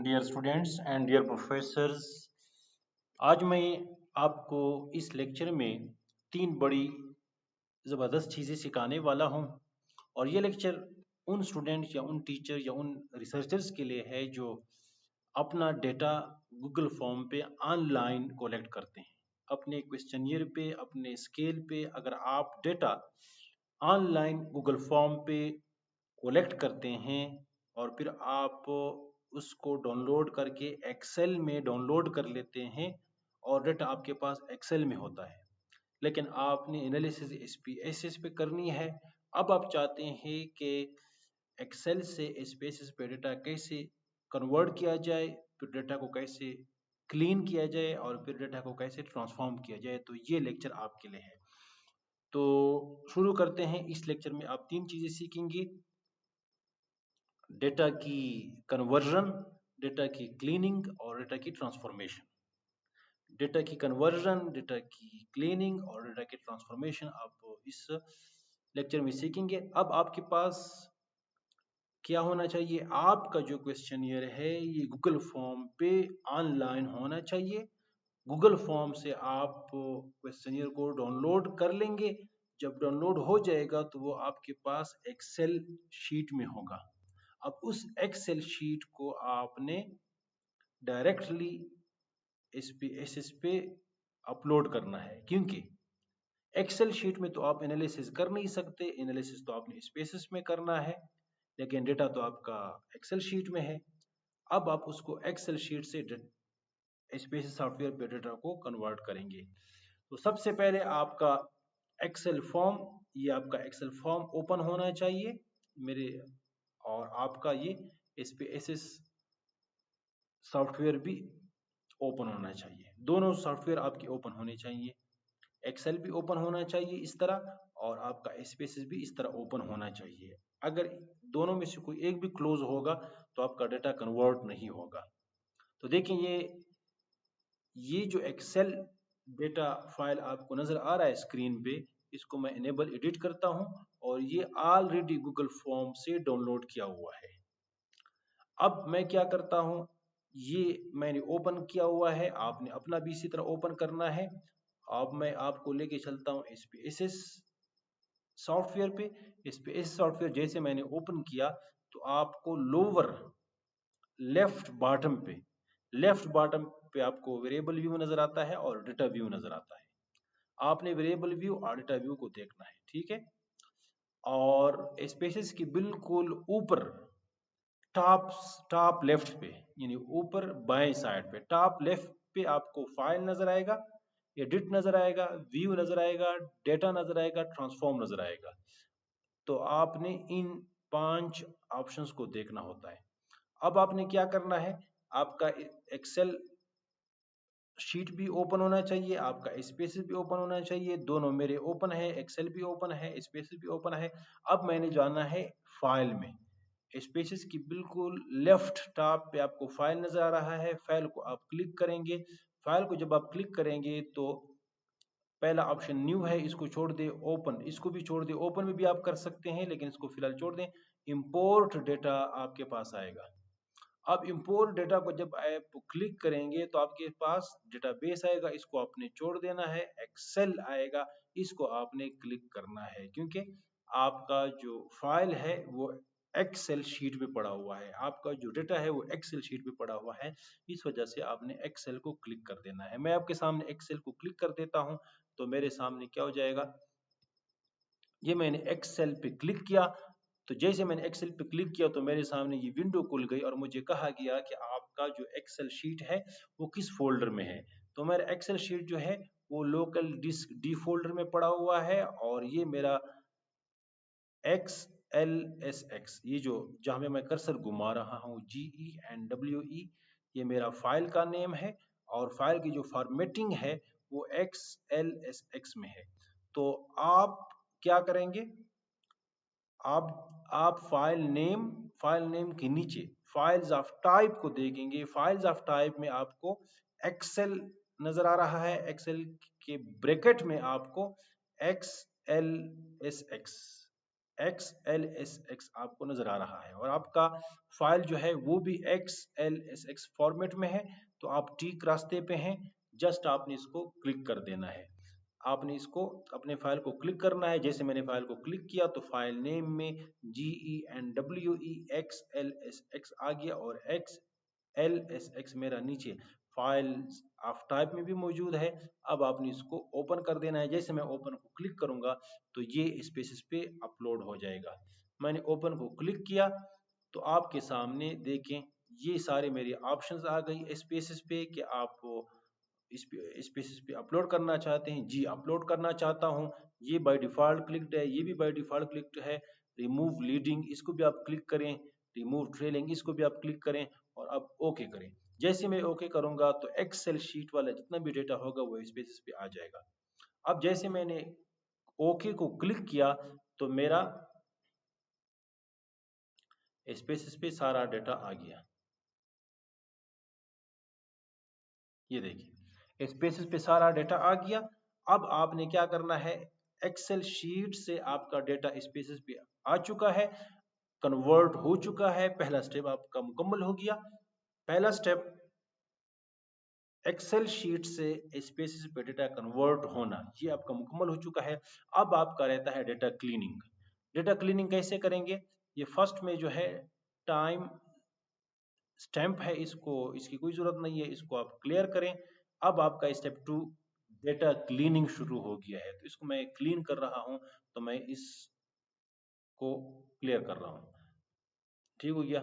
Dear students and dear professors, आज मैं आपको इस लेक्चर में तीन बड़ी ज़बरदस्त चीज़ें सिखाने वाला हूं। और ये लेक्चर उन स्टूडेंट्स या उन टीचर या उन रिसर्चर्स के लिए है जो अपना डेटा गूगल फॉर्म पे ऑनलाइन कलेक्ट करते हैं। अपने क्वेश्चनियर पे, अपने स्केल पे अगर आप डेटा ऑनलाइन गूगल फॉर्म पे कलेक्ट करते हैं और फिर आप उसको डाउनलोड करके एक्सेल में डाउनलोड कर लेते हैं और डेटा आपके पास एक्सेल में होता है, लेकिन आपने एनालिसिस एसपीएसएस पे करनी है। अब आप चाहते हैं कि एक्सेल से एसपीएसएस पे डेटा कैसे कन्वर्ट किया जाए, फिर डेटा को कैसे क्लीन किया जाए और फिर डेटा को कैसे ट्रांसफॉर्म किया जाए, तो ये लेक्चर आपके लिए है। तो शुरू करते हैं। इस लेक्चर में आप तीन चीज़ें सीखेंगे: डेटा की कन्वर्जन, डेटा की क्लीनिंग और डेटा की ट्रांसफॉर्मेशन। डेटा की कन्वर्जन, डेटा की क्लीनिंग और डेटा की ट्रांसफॉर्मेशन आप इस लेक्चर में सीखेंगे। अब आपके पास क्या होना चाहिए? आपका जो क्वेश्चनियर है ये गूगल फॉर्म पे ऑनलाइन होना चाहिए। गूगल फॉर्म से आप क्वेश्चनियर को डाउनलोड कर लेंगे। जब डाउनलोड हो जाएगा तो वो आपके पास एक्सेल शीट में होगा। अब उस एक्सेल शीट को आपने डायरेक्टली एसपीएसएस पे अपलोड करना है, क्योंकि एक्सेल शीट में तो आप एनालिसिस कर नहीं सकते, एनालिसिस तो आपने एसपीएसएस में करना है, लेकिन डेटा तो आपका एक्सेल शीट में है। अब आप उसको एक्सेल शीट से एसपीएसएस सॉफ्टवेयर पे डेटा को कन्वर्ट करेंगे। तो सबसे पहले आपका एक्सेल फॉर्म, ये आपका एक्सेल फॉर्म ओपन होना चाहिए मेरे, और आपका ये एसपीएसएस सॉफ्टवेयर भी ओपन होना चाहिए। दोनों सॉफ्टवेयर आपके ओपन होने चाहिए। एक्सेल भी ओपन होना चाहिए इस तरह, और आपका एसपीएसएस भी इस तरह ओपन होना चाहिए। अगर दोनों में से कोई एक भी क्लोज होगा तो आपका डेटा कन्वर्ट नहीं होगा। तो देखिए, ये जो एक्सेल डेटा फाइल आपको नजर आ रहा है स्क्रीन पे, इसको मैं इनेबल एडिट करता हूं और ये ऑलरेडी गूगल फॉर्म से डाउनलोड किया हुआ है। अब मैं क्या करता हूं, ये मैंने ओपन किया हुआ है, आपने अपना भी इसी तरह ओपन करना है। अब मैं आपको लेके चलता हूं एसपीएसएस सॉफ्टवेयर पे। एसपीएसएस सॉफ्टवेयर जैसे मैंने ओपन किया तो आपको लोअर लेफ्ट बॉटम पे आपको वेरिएबल व्यू नजर आता है और डेटा व्यू नजर आता है। आपने वेरिएबल व्यू और डेटा व्यू को देखना है, ठीक है। और स्पेसेस की बिल्कुल ऊपर टॉप टॉप लेफ्ट पे, यानी ऊपर बाएं साइड पे टॉप लेफ्ट पे आपको फाइल नजर आएगा, एडिट नजर आएगा, व्यू नजर आएगा, डेटा नजर आएगा, ट्रांसफॉर्म नजर आएगा। तो आपने इन 5 ऑप्शंस को देखना होता है। अब आपने क्या करना है, आपका एक्सेल शीट भी ओपन होना चाहिए, आपका स्पेसेस भी ओपन होना चाहिए। दोनों मेरे ओपन है, एक्सेल भी ओपन है, स्पेसेस भी ओपन है। अब मैंने जाना है फाइल में। स्पेसेस की बिल्कुल लेफ्ट टॉप पे आपको फाइल नजर आ रहा है, फाइल को आप क्लिक करेंगे। फाइल को जब आप क्लिक करेंगे तो पहला ऑप्शन न्यू है, इसको छोड़ दे। ओपन, इसको भी छोड़ दे। ओपन में भी आप कर सकते हैं लेकिन इसको फिलहाल छोड़ दें। इंपोर्ट डेटा आपके पास आएगा। अब इंपोर्ट डेटा को जब आप क्लिक करेंगे तो आपके पास डेटाबेस आएगा, इसको आपने छोड़ देना है। एक्सेल आएगा, इसको आपने क्लिक करना है, क्योंकि आपका जो फाइल है वो एक्सेल शीट पे पड़ा हुआ है, आपका जो डेटा है वो एक्सेल शीट पे पड़ा हुआ है। इस वजह से आपने एक्सेल को क्लिक कर देना है। मैं आपके सामने एक्सेल को क्लिक कर देता हूं तो मेरे सामने क्या हो जाएगा, ये मैंने एक्सेल पे क्लिक किया। तो जैसे मैंने एक्सेल पे क्लिक किया तो मेरे सामने ये विंडो खुल गई और मुझे कहा गया कि आपका जो एक्सेल शीट है वो किस फोल्डर में है। तो मेरा एक्सेल शीट जो है वो लोकल डिस्क डी फोल्डर में पड़ा हुआ है, और ये मेरा XLSX, ये जो जहां पे मैं कर्सर घुमा रहा हूँ, GENWE, ये मेरा फाइल का नेम है और फाइल की जो फॉर्मेटिंग है वो XLSX में है। तो आप क्या करेंगे, आप फाइल नेम के नीचे फाइल्स ऑफ टाइप को देखेंगे। फाइल्स ऑफ टाइप में आपको एक्सेल नजर आ रहा है, एक्सेल के ब्रैकेट में आपको XLSX XLSX आपको नजर आ रहा है और आपका फाइल जो है वो भी XLSX फॉर्मेट में है, तो आप ठीक रास्ते पे हैं। जस्ट आपने इसको क्लिक कर देना है। आपने इसको अपने फाइल को क्लिक करना है। जैसे मैंने फाइल को क्लिक किया तो फाइल नेम में GENWEXLSX आ गया और XLSX मेरा नीचे फाइल ऑफ टाइप में भी मौजूद है। अब आपने इसको ओपन कर देना है। जैसे मैं ओपन को क्लिक करूंगा तो ये स्पेसेस पे अपलोड हो जाएगा। मैंने ओपन को क्लिक किया तो आपके सामने देखें ये सारे मेरे ऑप्शंस आ गई स्पेसेस पे कि आप स्पेसेस पे अपलोड करना चाहते हैं। जी अपलोड करना चाहता हूँ। ये बाय डिफॉल्ट क्लिक्ड है, ये भी बाय डिफॉल्ट क्लिक्ड है। रिमूव लीडिंग इसको भी आप क्लिक करें, रिमूव ट्रेलिंग इसको भी आप क्लिक करें और अब ओके करें। जैसे मैं ओके करूंगा तो एक्सेल शीट वाला जितना भी डेटा होगा वो स्पेसेस पे आ जाएगा। अब जैसे मैंने ओके को क्लिक किया तो मेरा स्पेसेस पे सारा डेटा आ गया। ये देखिए स्पेसेस पे सारा डेटा आ गया। अब आपने क्या करना है, एक्सेल शीट से आपका डेटा स्पेसेस पे आ चुका है, कन्वर्ट हो चुका है। पहला स्टेप आपका मुकम्मल हो गया। पहला स्टेप एक्सेल शीट से स्पेसेस पे डेटा कन्वर्ट होना, ये आपका मुकम्मल हो चुका है। अब आपका रहता है डेटा क्लीनिंग। डेटा क्लीनिंग कैसे करेंगे, ये फर्स्ट में जो है टाइम स्टैंप है, इसको इसकी कोई जरूरत नहीं है, इसको आप क्लियर करें। अब आपका स्टेप 2 डेटा क्लीनिंग शुरू हो गया है, तो इसको मैं क्लीन कर रहा हूं, तो मैं इसको क्लियर कर रहा हूं। ठीक हो गया।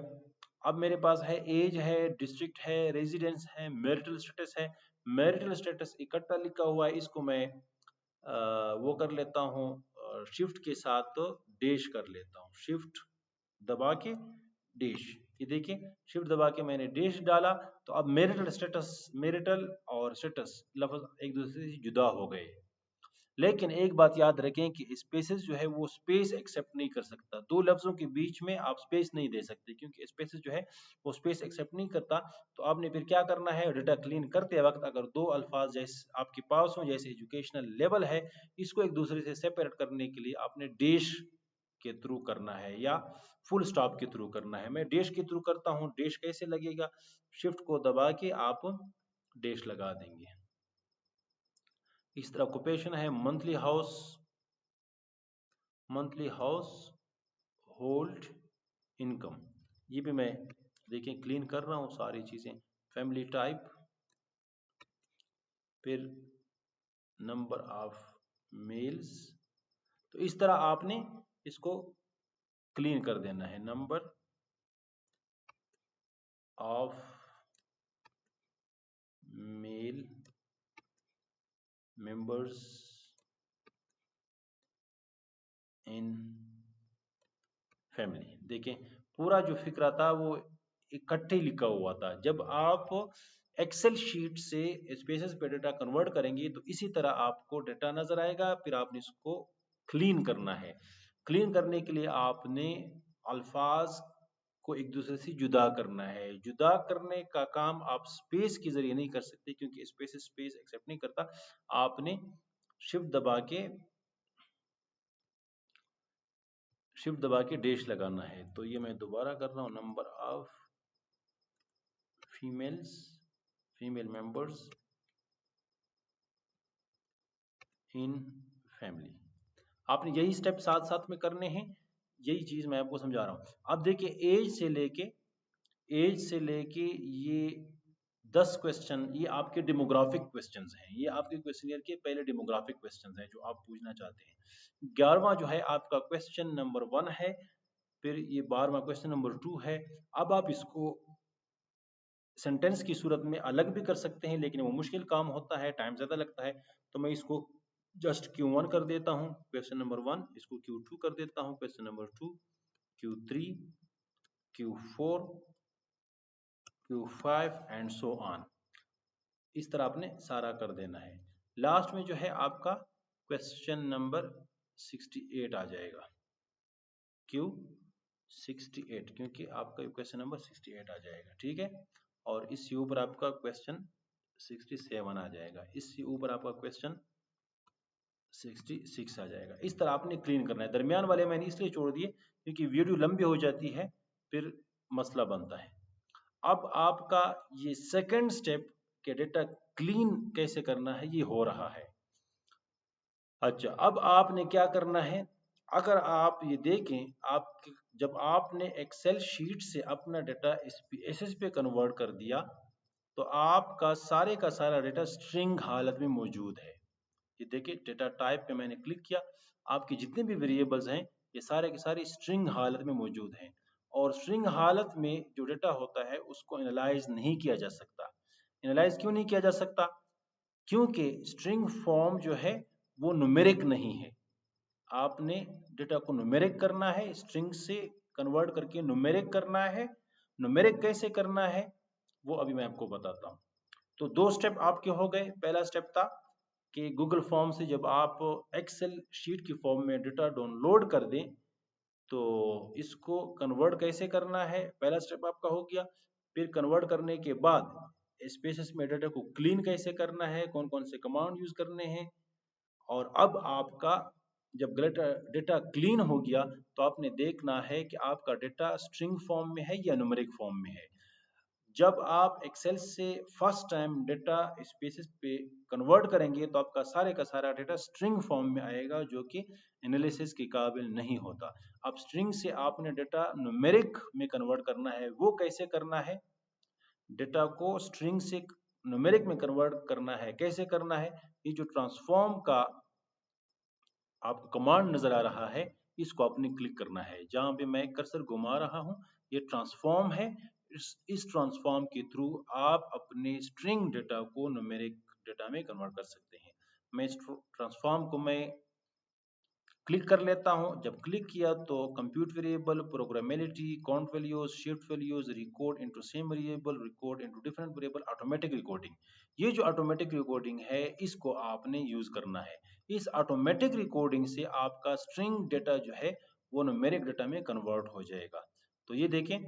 अब मेरे पास है एज है, डिस्ट्रिक्ट है, रेजिडेंस है, मैरिटल स्टेटस है। मैरिटल स्टेटस इकट्ठा लिखा हुआ है, इसको मैं वो कर लेता हूँ, शिफ्ट के साथ डैश कर लेता हूँ, शिफ्ट दबा के डैश। ये देखिए शिफ्ट दबा के मैंने डैश डाला तो अब मैरिटल स्टेटस, मैरिटल और स्टेटस लफ्ज एक दूसरे से जुदा हो गए। लेकिन एक बात याद रखें कि स्पेसेस जो है वो स्पेस एक्सेप्ट नहीं कर सकता। दो लफ्जों के बीच में आप स्पेस नहीं दे सकते क्योंकि स्पेसेस जो है वो स्पेस एक्सेप्ट नहीं करता। तो आपने फिर क्या करना है, डेटा क्लीन करते वक्त अगर दो अल्फाज जैसे आपके पास हो, जैसे एजुकेशनल लेवल है, इसको एक दूसरे से सेपरेट करने के लिए आपने डैश के थ्रू करना है या फुल स्टॉप के थ्रू करना है। मैं डैश के थ्रू करता हूँ। डैश कैसे लगेगा, शिफ्ट को दबा के आप डैश लगा देंगे। इस तरह ऑक्यूपेशन है मंथली हाउस होल्ड इनकम, ये भी मैं देखें क्लीन कर रहा हूँ सारी चीजें। फैमिली टाइप, फिर नंबर ऑफ मेल्स, तो इस तरह आपने इसको क्लीन कर देना है। Number of male members in family. देखें पूरा जो फिक्रा था वो इकट्ठे लिखा हुआ था। जब आप एक्सेल शीट से स्पेसेस पे डेटा कन्वर्ट करेंगे तो इसी तरह आपको डेटा नजर आएगा। फिर आपने इसको क्लीन करना है। क्लीन करने के लिए आपने अल्फाज को एक दूसरे से जुदा करना है। जुदा करने का काम आप स्पेस के जरिए नहीं कर सकते क्योंकि स्पेस स्पेस एक्सेप्ट नहीं करता। आपने शिफ्ट दबा के डैश लगाना है। तो ये मैं दोबारा कर रहा हूँ, number of female members in family. आपने यही स्टेप साथ साथ में करने हैं, यही चीज मैं आपको समझा रहा हूँ। अब देखिए एज से लेके ये 10 क्वेश्चन, ये आपके डेमोग्राफिक क्वेश्चंस हैं। ये आपके क्वेश्चनियर के पहले डेमोग्राफिक क्वेश्चंस हैं जो आप पूछना चाहते हैं। 11वां जो है आपका क्वेश्चन नंबर 1 है, फिर ये 12वां क्वेश्चन नंबर 2 है। अब आप इसको सेंटेंस की सूरत में अलग भी कर सकते हैं, लेकिन वो मुश्किल काम होता है, टाइम ज्यादा लगता है। तो मैं इसको जस्ट Q1 कर देता हूँ क्वेश्चन नंबर 1, इसको Q2 कर देता हूँ question number 2, Q3, Q4, Q5 and so on. इस तरह आपने सारा कर देना है। लास्ट में जो है आपका क्वेश्चन नंबर 68 आ जाएगा, Q68, क्योंकि आपका क्वेश्चन नंबर 68 आ जाएगा। ठीक है, और इससे ऊपर आपका क्वेश्चन 67 आ जाएगा, इससे ऊपर आपका क्वेश्चन 66 आ जाएगा। इस तरह आपने क्लीन करना है। दरमियान वाले मैंने इसलिए छोड़ दिए क्योंकि वीडियो लंबी हो जाती है, फिर मसला बनता है। अब आपका ये सेकंड स्टेप के डेटा क्लीन कैसे करना है ये हो रहा है। अच्छा, अब आपने क्या करना है, अगर आप ये देखें, आप जब आपने एक्सेल शीट से अपना डेटा एसएसपी पे कन्वर्ट कर दिया तो आपका सारे का सारा डेटा स्ट्रिंग हालत में मौजूद है। ये देखिए, डेटा टाइप पे मैंने क्लिक किया, आपके जितने भी वेरिएबल्स हैं ये सारे के सारे स्ट्रिंग हालत में मौजूद हैं। और स्ट्रिंग हालत में जो डेटा होता है उसको एनालाइज नहीं किया जा सकता। एनालाइज क्यों नहीं किया जा सकता? क्योंकि स्ट्रिंग फॉर्म जो है वो न्यूमेरिक नहीं है। आपने डेटा को न्यूमेरिक करना है, स्ट्रिंग से कन्वर्ट करके न्यूमेरिक करना है। न्यूमेरिक कैसे करना है वो अभी मैं आपको बताता हूँ। तो दो स्टेप आपके हो गए। पहला स्टेप था कि गूगल फॉर्म से जब आप एक्सेल शीट की फॉर्म में डेटा डाउनलोड कर दें तो इसको कन्वर्ट कैसे करना है, पहला स्टेप आपका हो गया। फिर कन्वर्ट करने के बाद स्पेसेस में डेटा को क्लीन कैसे करना है, कौन कौन से कमांड यूज करने हैं। और अब आपका जब डेटा डेटा क्लीन हो गया तो आपने देखना है कि आपका डेटा स्ट्रिंग फॉर्म में है या न्यूमेरिक फॉर्म में है। जब आप एक्सेल से फर्स्ट टाइम डेटा स्पेसेस पे कन्वर्ट करेंगे तो आपका सारे का सारा डेटा स्ट्रिंग फॉर्म में आएगा जो कि एनालिसिस के काबिल नहीं होता। अब स्ट्रिंग से आपने डेटा न्यूमेरिक में कन्वर्ट करना है, वो कैसे करना है? डेटा को स्ट्रिंग से न्यूमेरिक में कन्वर्ट करना है, कैसे करना है? ये जो ट्रांसफॉर्म का आपको कमांड नजर आ रहा है इसको आपने क्लिक करना है। जहां पे मैं कर्सर घुमा रहा हूं ये ट्रांसफॉर्म है। इस ट्रांसफॉर्म के थ्रू आप अपने स्ट्रिंग डेटा को न्यूमेरिक डेटा में कन्वर्ट कर सकते हैं। मैं इस ट्रांसफॉर्म को मैं क्लिक कर लेता हूं। जब क्लिक किया तो compute variable, programmability, count values, shift values, record into same variable, record into different variable, automatic recording. ये जो ऑटोमेटिक रिकॉर्डिंग है इसको आपने यूज करना है। इस ऑटोमेटिक रिकॉर्डिंग से आपका स्ट्रिंग डेटा जो है वो न्यूमेरिक डेटा में कन्वर्ट हो जाएगा। तो ये देखें,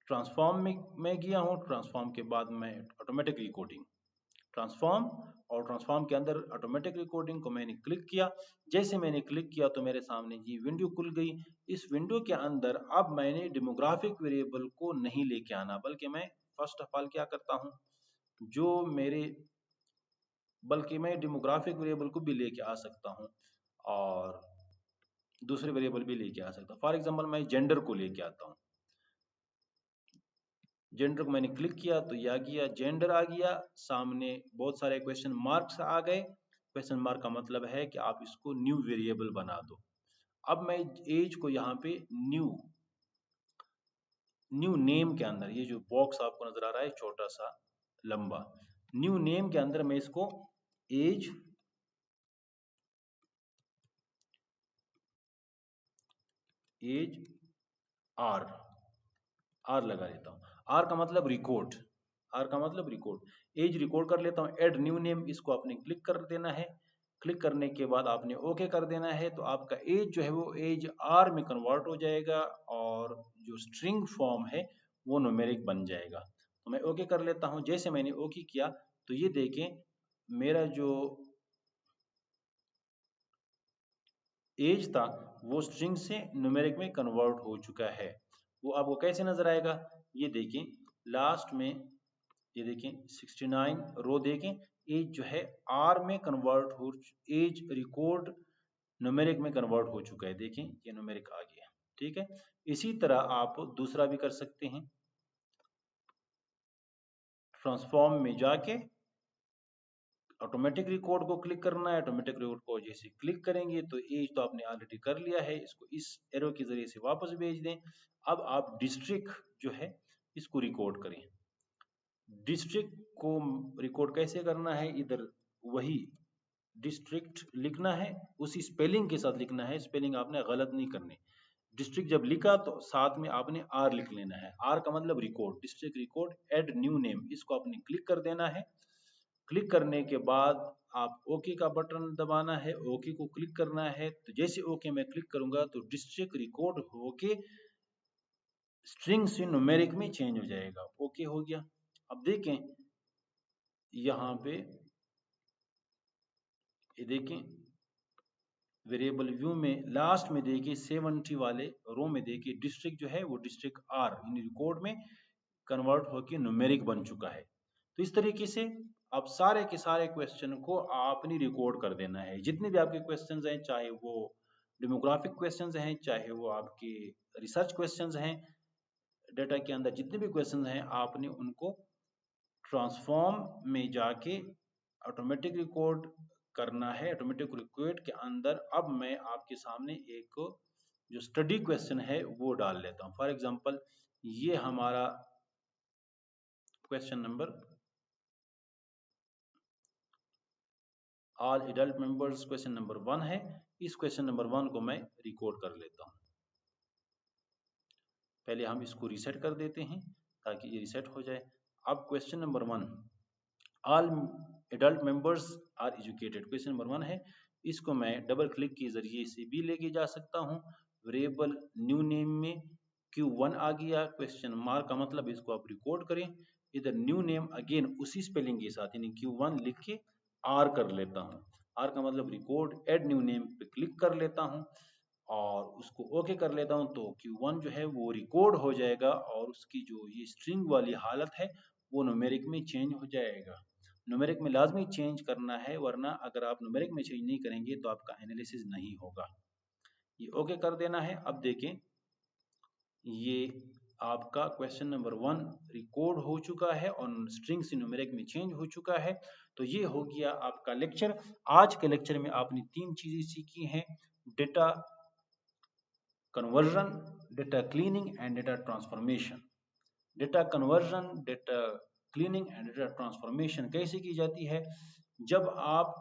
ट्रांसफॉर्म में मैं गया हूँ, ट्रांसफॉर्म के बाद मैं ऑटोमेटिक रिकॉर्डिंग, ट्रांसफॉर्म, और ट्रांसफॉर्म के अंदर ऑटोमेटिक रिकॉर्डिंग को मैंने क्लिक किया। जैसे मैंने क्लिक किया तो मेरे सामने ये विंडो खुल गई। इस विंडो के अंदर अब मैंने डेमोग्राफिक वेरिएबल को नहीं लेके आना, बल्कि मैं फर्स्ट ऑफ ऑल क्या करता हूँ, जो मेरे बल्कि मैं डेमोग्राफिक वेरिएबल को भी लेके आ सकता हूँ और दूसरे वेरिएबल भी लेके आ सकता हूँ। फॉर एग्जाम्पल मैं जेंडर को लेके आता हूँ। जेंडर को मैंने क्लिक किया तो यह आ गया, जेंडर आ गया। सामने बहुत सारे क्वेश्चन मार्क्स आ गए। क्वेश्चन मार्क का मतलब है कि आप इसको न्यू वेरिएबल बना दो। अब मैं एज को यहाँ पे न्यू नेम के अंदर, ये जो बॉक्स आपको नजर आ रहा है छोटा सा लंबा, न्यू नेम के अंदर मैं इसको एज आर लगा देता हूँ। आर का मतलब रिकॉर्ड, आर का मतलब रिकॉर्ड। एज रिकॉर्ड कर लेता हूँ। एड न्यू नेम, इसको आपने क्लिक कर देना है। क्लिक करने के बाद आपने ओके कर देना है तो आपका एज जो है वो एज आर में कन्वर्ट हो जाएगा और जो स्ट्रिंग फॉर्म है वो न्यूमेरिक बन जाएगा। तो मैं ओके कर लेता हूँ। जैसे मैंने ओके किया तो ये देखें, मेरा जो एज था वो स्ट्रिंग से न्यूमेरिक में कन्वर्ट हो चुका है। वो आपको कैसे नजर आएगा, ये देखें लास्ट में, ये देखें 69 रो देखें, एज जो है आर में कन्वर्ट हो, एज रिकॉर्ड न्यूमेरिक में कन्वर्ट हो चुका है। देखें ये न्यूमेरिक आ गया। ठीक है, इसी तरह आप दूसरा भी कर सकते हैं। ट्रांसफॉर्म में जाके ऑटोमेटिक रिकॉर्ड को क्लिक करना है। ऑटोमेटिक रिकॉर्ड को जैसे क्लिक करेंगे तो एज तो आपने ऑलरेडी कर लिया है, इसको इस एरो के जरिए से वापस भेज दें। अब आप डिस्ट्रिक्ट जो है इसको रिकॉर्ड करें। डिस्ट्रिक्ट को रिकॉर्ड कैसे करना है, इधर वही डिस्ट्रिक्ट लिखना है, उसी स्पेलिंग के साथ लिखना है, स्पेलिंग आपने गलत नहीं करनी। डिस्ट्रिक्ट जब लिखा तो साथ में आपने आर लिख लेना है। आर का मतलब record, district record add new name, इसको आपने क्लिक कर देना है। क्लिक करने के बाद आप ओके का बटन दबाना है, ओके को क्लिक करना है। तो जैसे ओके मैं क्लिक करूंगा तो डिस्ट्रिक्ट रिकॉर्ड होके स्ट्रिंग से न्यूमेरिक में चेंज हो जाएगा। ओके हो गया। अब देखें यहाँ पे ये देखें वेरिएबल व्यू में लास्ट में देखिए 70 वाले रो में देखिए डिस्ट्रिक्ट जो है वो डिस्ट्रिक्ट आर इन रिकॉर्ड में कन्वर्ट होकर न्यूमेरिक बन चुका है। तो इस तरीके से आप सारे के सारे क्वेश्चन को आपने रिकॉर्ड कर देना है। जितने भी आपके क्वेश्चन हैं, चाहे वो डेमोग्राफिक क्वेश्चन हैं, चाहे वो आपके रिसर्च क्वेश्चन हैं, डेटा के अंदर जितने भी क्वेश्चन हैं आपने उनको ट्रांसफॉर्म में जाके ऑटोमेटिक रिकॉर्ड करना है। ऑटोमेटिक रिकॉर्ड के अंदर अब मैं आपके सामने एक जो स्टडी क्वेश्चन है वो डाल लेता हूँ। फॉर एग्जांपल ये हमारा question number all adult members question number 1 है। इस क्वेश्चन नंबर 1 को मैं रिकॉर्ड कर लेता हूँ। पहले हम इसको रीसेट कर देते हैं ताकि ये रीसेट हो जाए। अब question number 1 all adult members are educated question number 1 है। इसको मैं डबल क्लिक के जरिए से भी लेके जा सकता हूँ। वेरिएबल न्यू नेम में Q1 आ गया, क्वेश्चन मार्क का मतलब इसको आप रिकॉर्ड करें। इधर न्यू नेम अगेन उसी स्पेलिंग के साथ यानी Q1 लिख के R कर लेता हूँ। R का मतलब रिकॉर्ड, एड न्यू नेम पे क्लिक कर लेता हूँ और उसको ओके कर लेता हूँ। तो Q1 जो है वो रिकॉर्ड हो जाएगा और उसकी जो ये स्ट्रिंग वाली हालत है वो न्यूमेरिक में चेंज हो जाएगा। न्यूमेरिक में लाजमी चेंज करना है, वरना अगर आप न्यूमेरिक में चेंज नहीं करेंगे तो आपका एनालिसिस नहीं होगा। ये ओके कर देना है। अब देखें ये आपका क्वेश्चन नंबर 1 रिकॉर्ड हो चुका है और स्ट्रिंग से न्यूमेरिक में चेंज हो चुका है। तो ये हो गया आपका लेक्चर। आज के लेक्चर में आपने 3 चीजें सीखी हैं: data conversion, data cleaning and data transformation. Data conversion, data cleaning and data transformation कैसे की जाती है? जब आप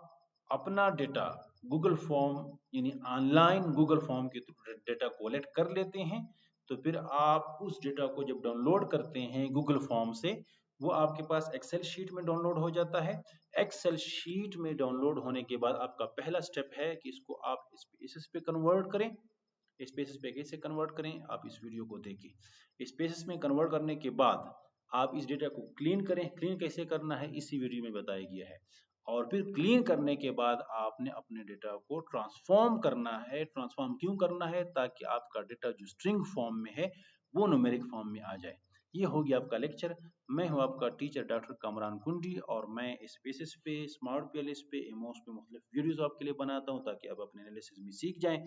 अपना डेटा गूगल फॉर्म यानी ऑनलाइन गूगल फॉर्म के थ्रू डेटा कोलेक्ट कर लेते हैं, तो फिर आप उस डेटा को जब डाउनलोड करते हैं गूगल फॉर्म से, वो आपके पास एक्सेल शीट में डाउनलोड हो जाता है। एक्सेल शीट में डाउनलोड होने के बाद आपका पहला स्टेप है कि इसको आप स्पेसेस पे कन्वर्ट करें। स्पेसेस पे कैसे कन्वर्ट करें आप इस वीडियो को देखिए। स्पेसेस में कन्वर्ट करने के बाद आप इस डेटा को क्लीन करें। क्लीन कैसे करना है इसी वीडियो में बताया गया है। और फिर क्लीन करने के बाद आपने अपने डेटा को ट्रांसफॉर्म करना है। ट्रांसफॉर्म क्यों करना है? ताकि आपका डेटा जो स्ट्रिंग फॉर्म में है वो न्यूमेरिक फॉर्म में आ जाए। ये हो गया आपका लेक्चर। मैं हूं आपका टीचर डॉक्टर कामरान कुंडी और मैं स्पेसेस पे, स्मार्ट पीएलएस पे, एमओएस पे मुख्तलिफ वीडियोस आपके लिए बनाता हूं ताकि आप अपने एनालिसिस में सीख जाएं।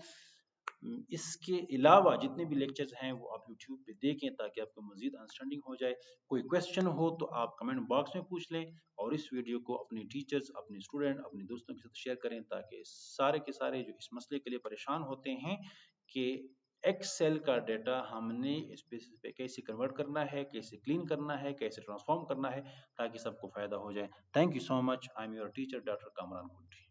इसके अलावा जितने भी लेक्चर्स हैं वो आप यूट्यूब पे देखें ताकि आपको मजीद अंडरस्टैंडिंग हो जाए। कोई क्वेश्चन हो तो आप कमेंट बॉक्स में पूछ लें और इस वीडियो को अपने टीचर्स, अपने स्टूडेंट, अपने दोस्तों के साथ शेयर करें ताकि सारे के सारे जो इस मसले के लिए परेशान होते हैं कि एक्सेल का डेटा हमने स्पेसिस पे कैसे कन्वर्ट करना है, कैसे क्लीन करना है, कैसे ट्रांसफॉर्म करना है, ताकि सबको फायदा हो जाए। Thank you so much. I am your teacher doctor Kamran कुंडी।